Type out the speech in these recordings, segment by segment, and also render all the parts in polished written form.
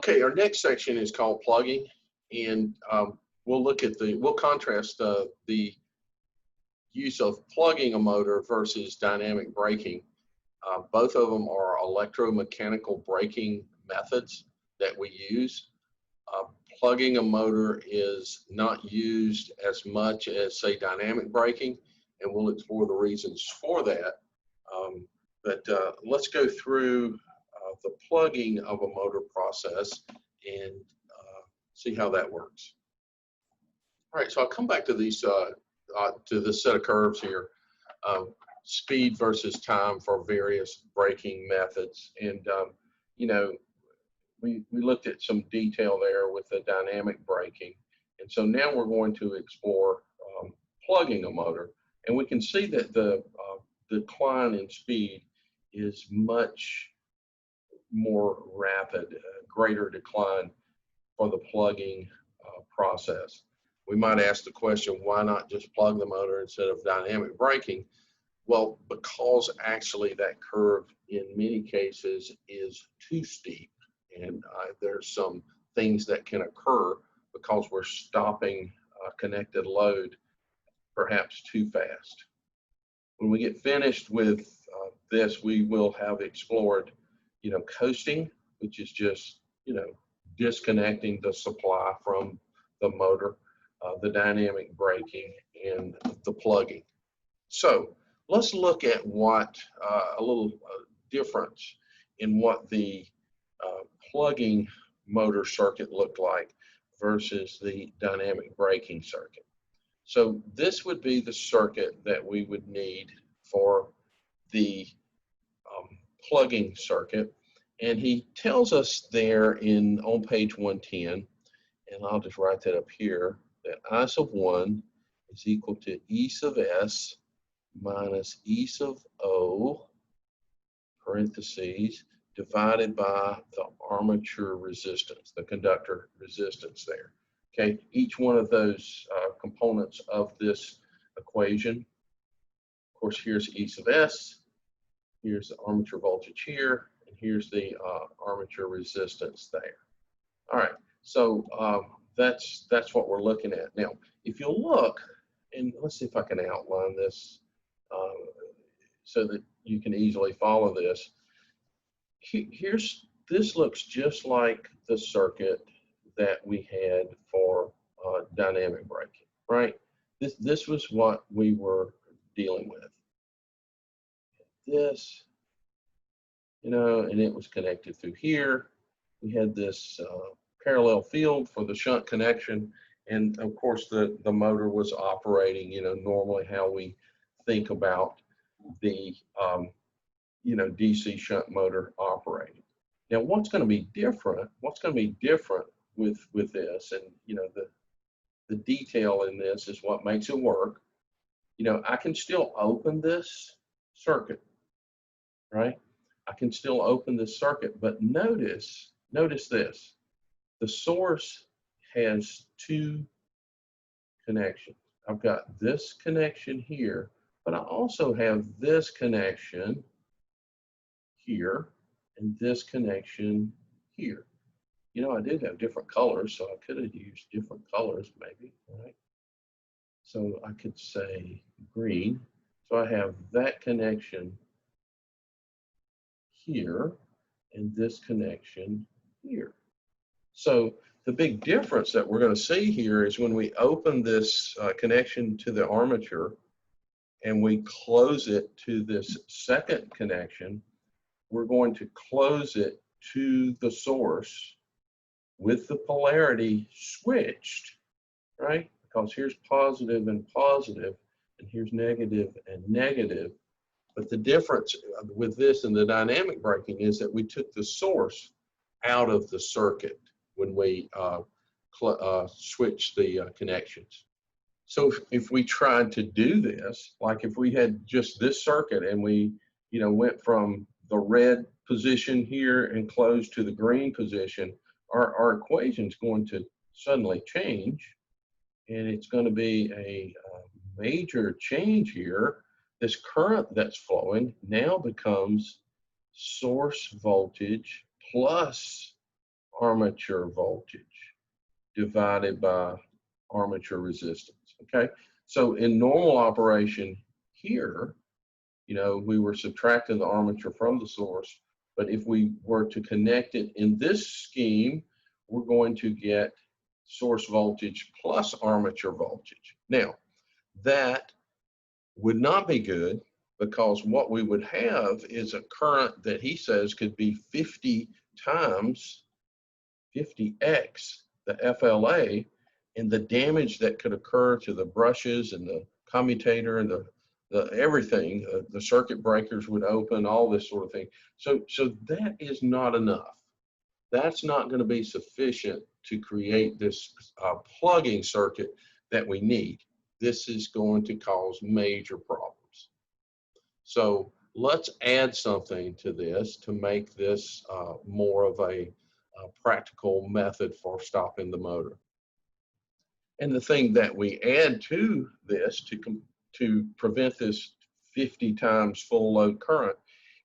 Okay, our next section is called plugging, and we'll contrast the use of plugging a motor versus dynamic braking. Both of them are electromechanical braking methods that we use. Uh, Plugging a motor is not used as much as, say, dynamic braking, and we'll explore the reasons for that. But let's go through the plugging of a motor process and see how that works. All right, so I'll come back to these to this set of curves here. Speed versus time for various braking methods, and you know, we looked at some detail there with the dynamic braking, and so now we're going to explore plugging a motor, and we can see that the decline in speed is much more rapid, greater decline for the plugging process. We might ask the question, why not just plug the motor instead of dynamic braking? Well, because actually that curve in many cases is too steep, and there's some things that can occur because we're stopping connected load perhaps too fast. When we get finished with this, we will have explored, coasting, which is just, disconnecting the supply from the motor, the dynamic braking, and the plugging. So let's look at what a little difference in what the plugging motor circuit looked like versus the dynamic braking circuit. So this would be the circuit that we would need for the plugging circuit. And he tells us there on page 110, and I'll just write that up here, that I sub 1 is equal to E sub S minus E sub O, parentheses, divided by the armature resistance, the conductor resistance there. Okay, each one of those components of this equation, of course, here's E sub S, here's the armature voltage here, and here's the armature resistance there. All right, so that's what we're looking at. Now, if you look, and let's see if I can outline this so that you can easily follow this. This looks just like the circuit that we had for dynamic braking, right? This was what we were dealing with. This, and it was connected through here. We had this parallel field for the shunt connection, and of course the motor was operating, normally how we think about the DC shunt motor operating. Now, what's going to be different? What's going to be different with this, and the detail in this is what makes it work. I can still open this circuit, right? I can still open this circuit, but notice this. The source has two connections. I've got this connection here, but I also have this connection here and this connection here. I did have different colors, so I could have used different colors maybe, right? So I could say green. So I have that connection here and this connection here. So the big difference that we're going to see here is when we open this connection to the armature and we close it to this second connection, we're going to close it to the source with the polarity switched, right? Because here's positive and positive, and here's negative and negative. But the difference with this and the dynamic braking is that we took the source out of the circuit when we switched the connections. So if we tried to do this, like if we had just this circuit and we went from the red position here and closed to the green position, our equation is going to suddenly change, and it's going to be a major change here. This current that's flowing now becomes source voltage plus armature voltage divided by armature resistance, okay? So in normal operation here, you know, we were subtracting the armature from the source, but if we were to connect it in this scheme, we're going to get source voltage plus armature voltage. Now, that would not be good, because what we would have is a current that he says could be 50 times 50x the FLA, and the damage that could occur to the brushes and the commutator and the everything, the circuit breakers would open, all this sort of thing. So that is not enough. That's not going to be sufficient to create this plugging circuit that we need. This is going to cause major problems. So let's add something to this to make this more of a practical method for stopping the motor. And the thing that we add to this to prevent this 50 times full load current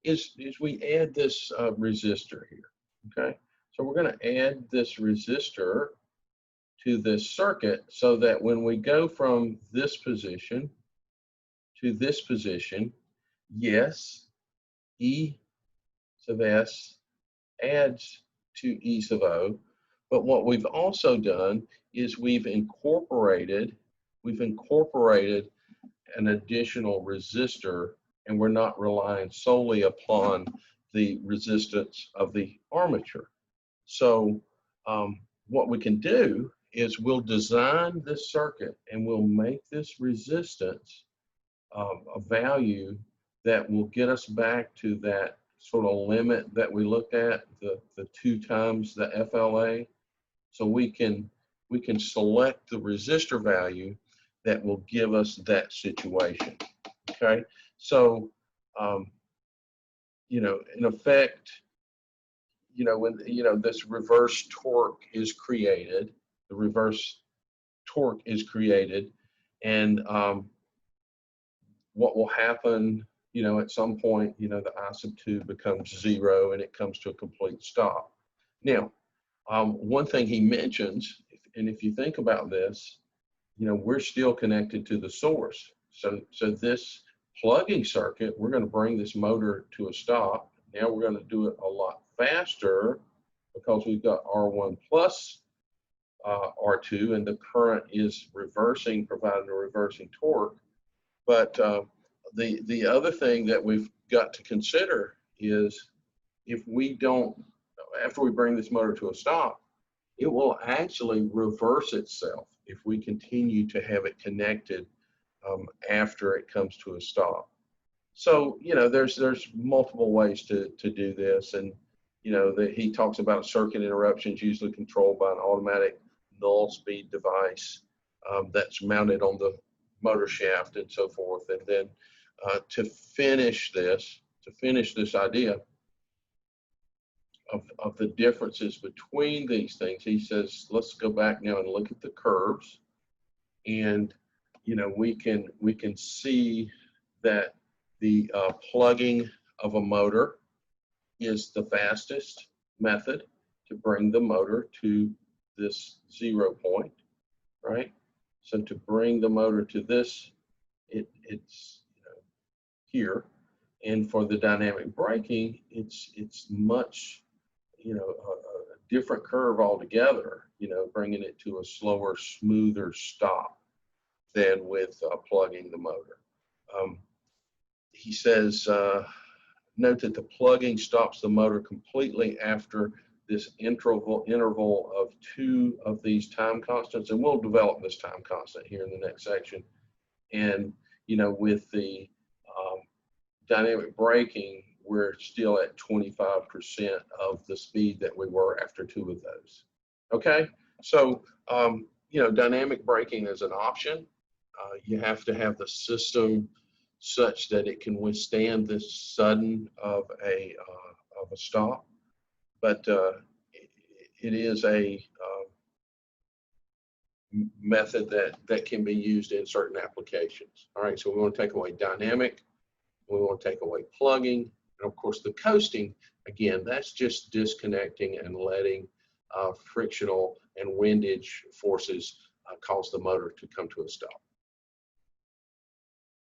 is we add this resistor here, okay? So we're going to add this resistor to this circuit so that when we go from this position to this position, yes, E sub S adds to E sub O, but what we've also done is we've incorporated an additional resistor, and we're not relying solely upon the resistance of the armature. So what we can do is we'll design this circuit and we'll make this resistance a value that will get us back to that sort of limit that we looked at, the 2 times the FLA. So we can select the resistor value that will give us that situation. Okay, so you know, in effect, you know, when this reverse torque is created, the reverse torque is created, and what will happen, you know, at some point, you know, the I sub 2 becomes 0 and it comes to a complete stop. Now, one thing he mentions, and if you think about this, you know, we're still connected to the source. So this plugging circuit, we're going to bring this motor to a stop. Now we're going to do it a lot faster because we've got R1 plus R2, and the current is reversing, providing a reversing torque. But the other thing that we've got to consider is if we don't, after we bring this motor to a stop, it will actually reverse itself if we continue to have it connected after it comes to a stop. So, you know, there's multiple ways to do this, and you know, he talks about circuit interruptions usually controlled by an automatic null speed device that's mounted on the motor shaft and so forth. And then to finish this idea of the differences between these things, he says, let's go back now and look at the curves, and you know, we can see that the plugging of a motor is the fastest method to bring the motor to this 0 point, right? So to bring the motor to this, it's you know, here, and for the dynamic braking, it's much, you know, a different curve altogether, you know, bringing it to a slower, smoother stop than with plugging the motor. He says, note that the plugging stops the motor completely after this interval of 2 of these time constants, and we'll develop this time constant here in the next section. And you know, with the dynamic braking, we're still at 25% of the speed that we were after 2 of those. Okay, so you know, dynamic braking is an option. You have to have the system such that it can withstand this sudden of a stop, but it is a method that can be used in certain applications. All right, so we want to take away dynamic, we want to take away plugging, and of course the coasting, again, that's just disconnecting and letting frictional and windage forces cause the motor to come to a stop.